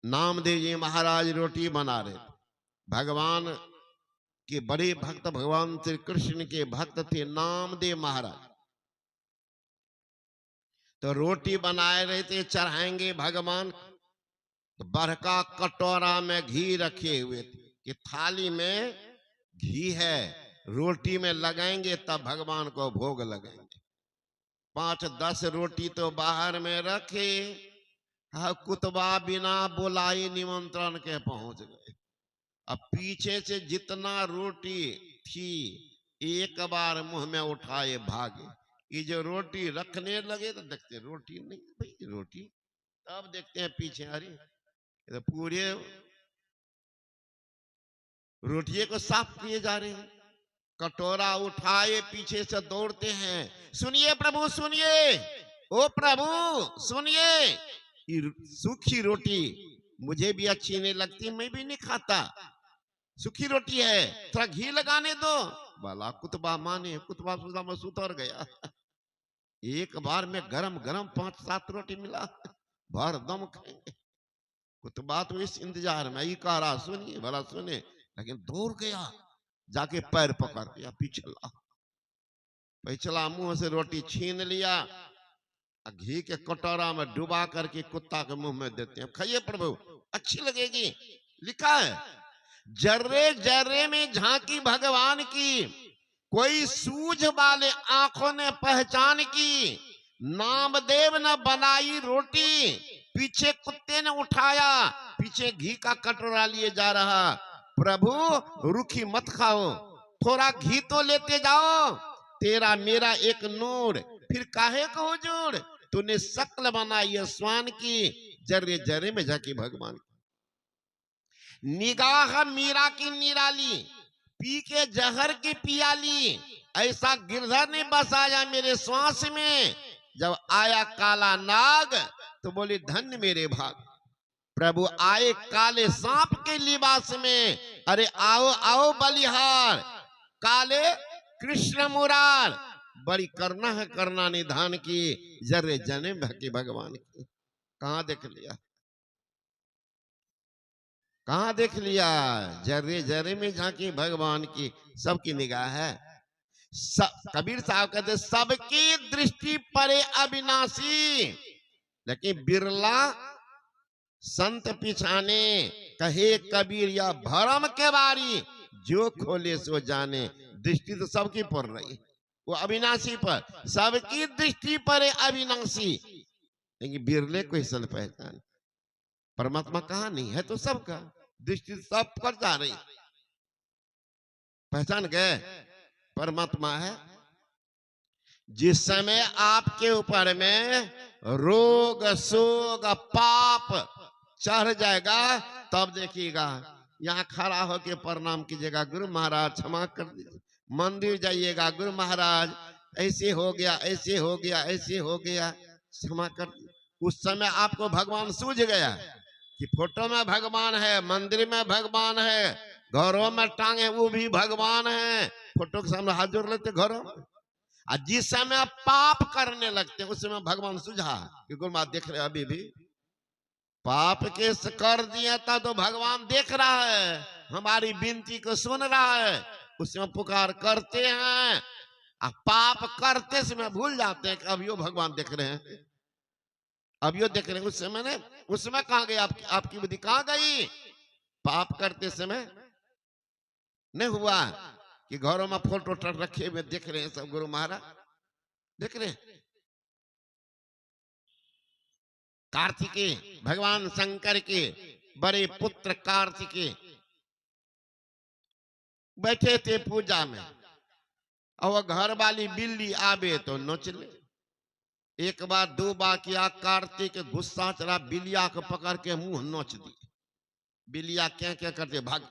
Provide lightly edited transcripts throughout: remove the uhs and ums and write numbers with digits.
नामदेव जी महाराज रोटी बना रहे थे। भगवान के बड़े भक्त, भगवान श्री कृष्ण के भक्त थे नामदेव महाराज। तो रोटी बनाए रहे थे, चढ़ाएंगे भगवान। तो बड़का कटोरा में घी रखे हुए थे कि थाली में घी है, रोटी में लगाएंगे तब भगवान को भोग लगाएंगे। 5-10 रोटी तो बाहर में रखे। हाँ, कुतबा बिना बुलाई निमंत्रण के पहुंच गए। अब पीछे से जितना रोटी थी एक बार मुंह में उठाए भागे। ये जो रोटी रखने लगे तो देखते रोटी नहीं, भाई रोटी। तब देखते हैं पीछे, अरे तो पूरे रोटिये को साफ किए जा रहे हैं। कटोरा उठाए पीछे से दौड़ते हैं, सुनिए प्रभु सुनिए, ओ प्रभु सुनिए, ये सूखी रोटी मुझे भी अच्छी नहीं लगती, मैं भी नहीं खाता, सूखी रोटी है, थोड़ा घी लगाने दो। बाला कुतबा माने, कुतबा सुधा में सुतर गया। एक बार में गरम गरम 5-7 रोटी मिला, भर दम खाएंगे। कुतबा तो इस इंतजार में, कह रहा सुनिए भला सुने, लेकिन दौड़ गया, जाके पैर पकड़ लिया, पिछला मुंह से रोटी छीन लिया, घी के कटोरा में डुबा करके कुत्ता के मुंह में देते हैं, खाइए प्रभु अच्छी लगेगी। लिखा है जर्रे जर्रे में झांकी भगवान की, कोई सूझ वाले आंखों ने पहचान की, नामदेव ने बनाई रोटी, पीछे कुत्ते ने उठाया, पीछे घी का कटोरा लिए जा रहा। प्रभु रुखी मत खाओ, थोड़ा घी तो लेते जाओ, तेरा मेरा एक नूर, फिर काहे को हुजूर, तूने शक्ल बनाई स्वान की, जर्रे जर्रे में झांकी भगवान की। निगाह मीरा की निराली, पी के जहर की पियाली, ऐसा गिरधर ने बसाया मेरे श्वास में। जब आया काला नाग तो बोले धन्य मेरे भाग, प्रभु आए काले सांप के लिबास में, अरे आओ आओ बलिहार, काले कृष्ण मुरार, बड़ी करना है करना निधान की, जर्रे जने भके भगवान की। कहां देख लिया, कहां देख लिया, जर्रे जर्रे में झांकी भगवान की, सबकी निगाह है। कबीर साहब कहते सबकी दृष्टि परे अविनाशी, लेकिन बिरला संत पिछाने, कहे कबीर या भरम के बारी, जो खोले सो जाने। दृष्टि तो सबकी पड़ रही, वो अविनाशी पर, सबकी दृष्टि परे अविनाशी, लेकिन बिरले को सल पहचान। परमात्मा कहाँ नहीं है तो सबका, दृष्टि सब पर जा रही, पहचान गए परमात्मा है। जिस समय आपके ऊपर में रोग शोक पाप चढ़ जाएगा, तब देखिएगा यहाँ खड़ा होके प्रणाम कीजिएगा, गुरु महाराज क्षमा कर दीजिए। मंदिर जाइएगा, गुरु महाराज ऐसे हो गया, ऐसे हो गया, ऐसे हो गया, क्षमा कर। उस समय आपको भगवान सूझ गया कि फोटो में भगवान है, मंदिर में भगवान है, घरों में टांगे वो भी भगवान है, फोटो के सामने हाथ जोड़ लेते घरों में। और जिस समय आप पाप करने लगते उस समय भगवान सुझा कि गुरुमा देख रहे अभी भी पाप के कर दिया था, तो भगवान देख रहा है, हमारी विनती को सुन रहा है, उस समय पुकार करते हैं। और पाप करते समय भूल जाते हैं कि अभियो भगवान देख रहे हैं, अभियो देख रहे हैं। उस समय ने, उस समय कहां गई आपकी बुद्धि, कहां गई? पाप करते समय नहीं हुआ कि घरों में फोटो रखे हुए देख रहे हैं सब, गुरु महाराज देख रहे हैं। कार्तिकेय भगवान शंकर के बड़े पुत्र कार्तिकेय बैठे थे पूजा में, और घर वाली बिल्ली आवे तो नोच ले। एक बार 2 बार किया, कार्तिक गुस्सा चला, बिल्लिया को पकड़ के मुंह नोच दी। बिल्लिया क्या क्या करते भाग।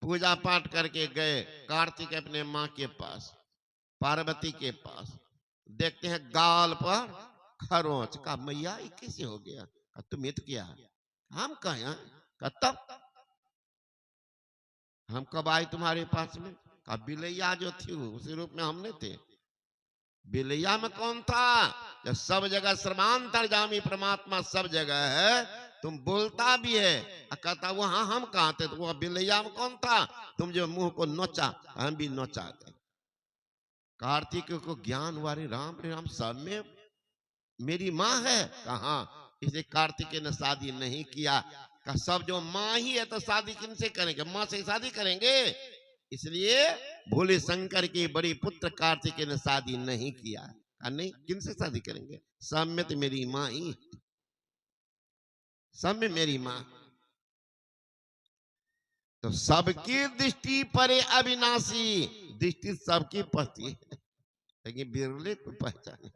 पूजा पाठ करके गए कार्तिक अपने माँ के पास, पार्वती के पास, देखते हैं गाल पर खरोच का, मैया ये कैसे हो गया? तुम्हें तो क्या हम कहा, तब हम कब आए तुम्हारे पास में? का बिलैया जो थी उसी रूप में हमने थे। बिलैया में कौन था? जब सब जगह सर्वांतर्यामी परमात्मा सब जगह है, तो तुम बोलता भी है, कहता वहां हम कहाँ थे, तो वह बिलैया में कौन था, तुम जो मुंह को नोचा, हम भी नोचा थे। कार्तिक को ज्ञान वाले राम रे राम, सब में मेरी माँ है, कहा इसे कार्तिकेय ने शादी नहीं किया। का सब जो माँ ही है तो शादी किनसे करेंगे, माँ से शादी करेंगे। इसलिए भोले शंकर के बड़े पुत्र कार्तिकेय ने शादी नहीं किया। नहीं, किनसे शादी करेंगे, सब में तो मेरी माँ ही, सब में मेरी माँ। तो सबकी दृष्टि परे अविनाशी, दृष्टि सबकी पड़ती है लेकिन बिरले को पहचाने।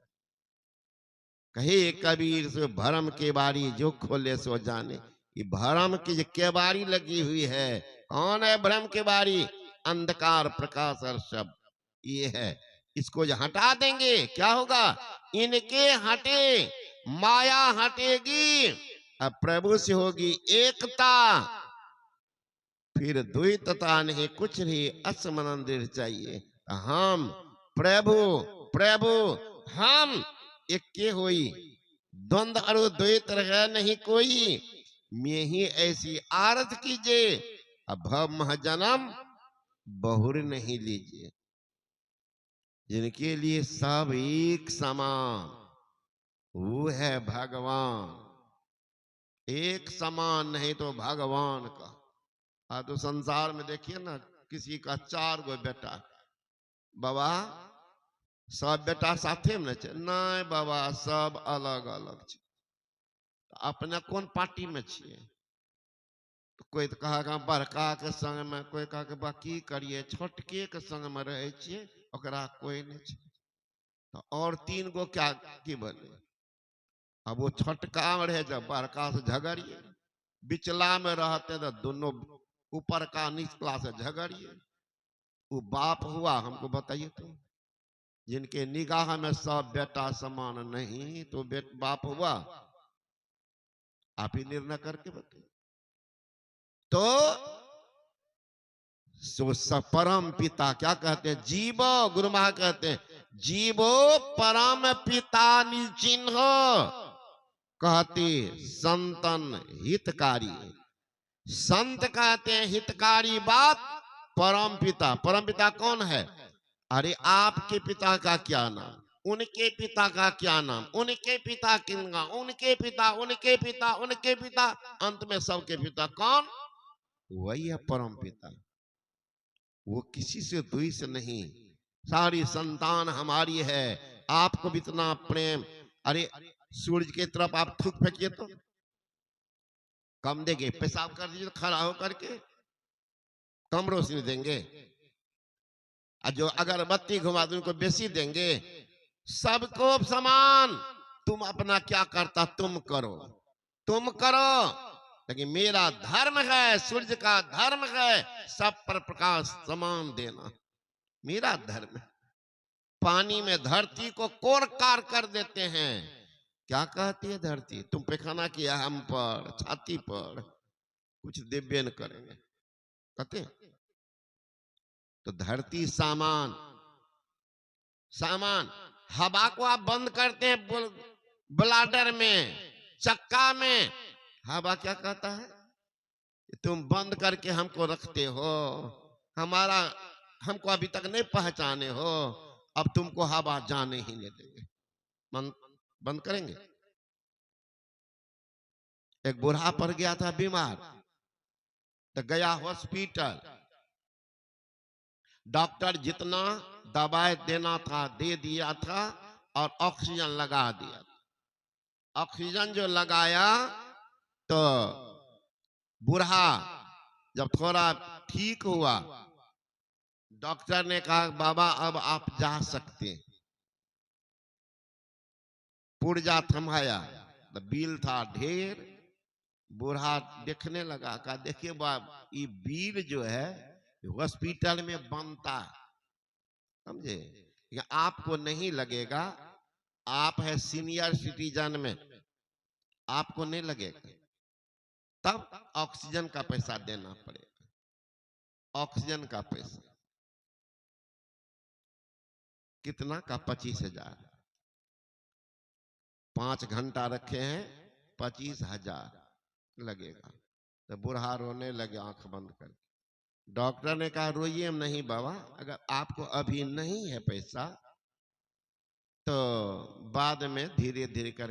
कहे कबीर से भरम के बारी जो खोले सो जाने। ये भरम की जो केवाड़ी लगी हुई है, कौन है भ्रम के बारी, अंधकार प्रकाश और शब्द ये है। इसको जो हटा देंगे क्या होगा, इनके हटे माया हटेगी, अब प्रभु से होगी एकता, फिर द्वैतता नहीं, कुछ नहीं, असमंदिर चाहिए। हम प्रभु प्रभु हम एक के होई, द्वंद और द्वैत रह नहीं कोई, मैं ही ऐसी आरत कीजिए, अब भव जन्म बहुर नहीं लीजिए। जिनके लिए सब एक समान, वो है भगवान। एक समान नहीं तो भगवान का। तो संसार में देखिए ना, किसी का 4 गो बेटा, बाबा सब बेटा साथे में नहीं बाबा, सब अलग अलग छे। अपने कौन पार्टी में छिए, तो कोई तो कहा बड़का के संग में, कोई कहा कि बाकी करिए छोटके के संग में रहे छिए, ओकरा कोई नहीं छे। तो और 3 गो क्या की बोले, अब वो छोटका में रहे जब बड़का से झगड़िए, बिचला में रहते तो दोनों ऊपर का निचला से झगड़िए। वो बाप हुआ, हमको बताइए तो, जिनके निगाह में सब बेटा समान नहीं, तो बाप हुआ? आप ही निर्णय करके बताइए। तो परम पिता क्या कहते हैं, जीवो, गुरु महा कहते हैं जीवो परम पिता निचिन्ह, कहते संतन हितकारी। संत कहते हैं हितकारी बात, परम पिता। परम पिता कौन है, अरे आपके पिता का क्या नाम, उनके पिता का क्या नाम, उनके पिता किनका, उनके पिता उनके पिता उनके पिता, अंत में सबके पिता कौन, वही है परम पिता। वो किसी से द्वेष नहीं, सारी संतान हमारी है। आपको भी इतना प्रेम, अरे सूरज की तरफ आप थूक फेंकिए तो कम देंगे, पेशाब कर दीजिए खड़ा होकर के कम रोशनी देंगे, और जो अगरबत्ती घुमा दो उनको बेसी देंगे। सबको समान, तुम अपना क्या करता तुम करो, तुम करो, लेकिन मेरा धर्म है, सूर्य का धर्म है सब पर प्रकाश समान देना, मेरा धर्म है। पानी में धरती को कोर कार कर देते हैं, क्या कहती है धरती, तुम पैखाना किया हम पर, छाती पर, कुछ दिव्य न करेंगे कहते। तो धरती सामान, सामान, हवा को आप बंद करते हैं ब्लाडर में, चक्का में, हवा क्या कहता है, तुम बंद करके हमको रखते हो, हमारा हमको अभी तक नहीं पहचाने हो, अब तुमको हवा जाने ही नहीं देंगे, बंद करेंगे। एक बूढ़ा पड़ गया था बीमार, तो गया हॉस्पिटल, डॉक्टर जितना दवाई देना था दे दिया था और ऑक्सीजन लगा दिया। ऑक्सीजन जो लगाया तो बूढ़ा जब थोड़ा ठीक हुआ, डॉक्टर ने कहा बाबा अब आप जा सकते हैं। पुर्जा थमाया, तो बिल था ढेर, बूढ़ा देखने लगा, कहा देखिए बाप ये बिल जो है हॉस्पिटल में बनता है, समझे, आपको नहीं लगेगा, आप है सीनियर सिटीजन में, आपको नहीं लगेगा, तब ऑक्सीजन का पैसा देना पड़ेगा। ऑक्सीजन का पैसा कितना का, 25,000, 5 घंटा रखे हैं 25,000, लगेगा। तो बूढ़ा रोने लगे आंख बंद कर। डॉक्टर ने कहा रोइए नहीं बाबा, अगर आपको अभी नहीं है पैसा तो बाद में धीरे धीरे कर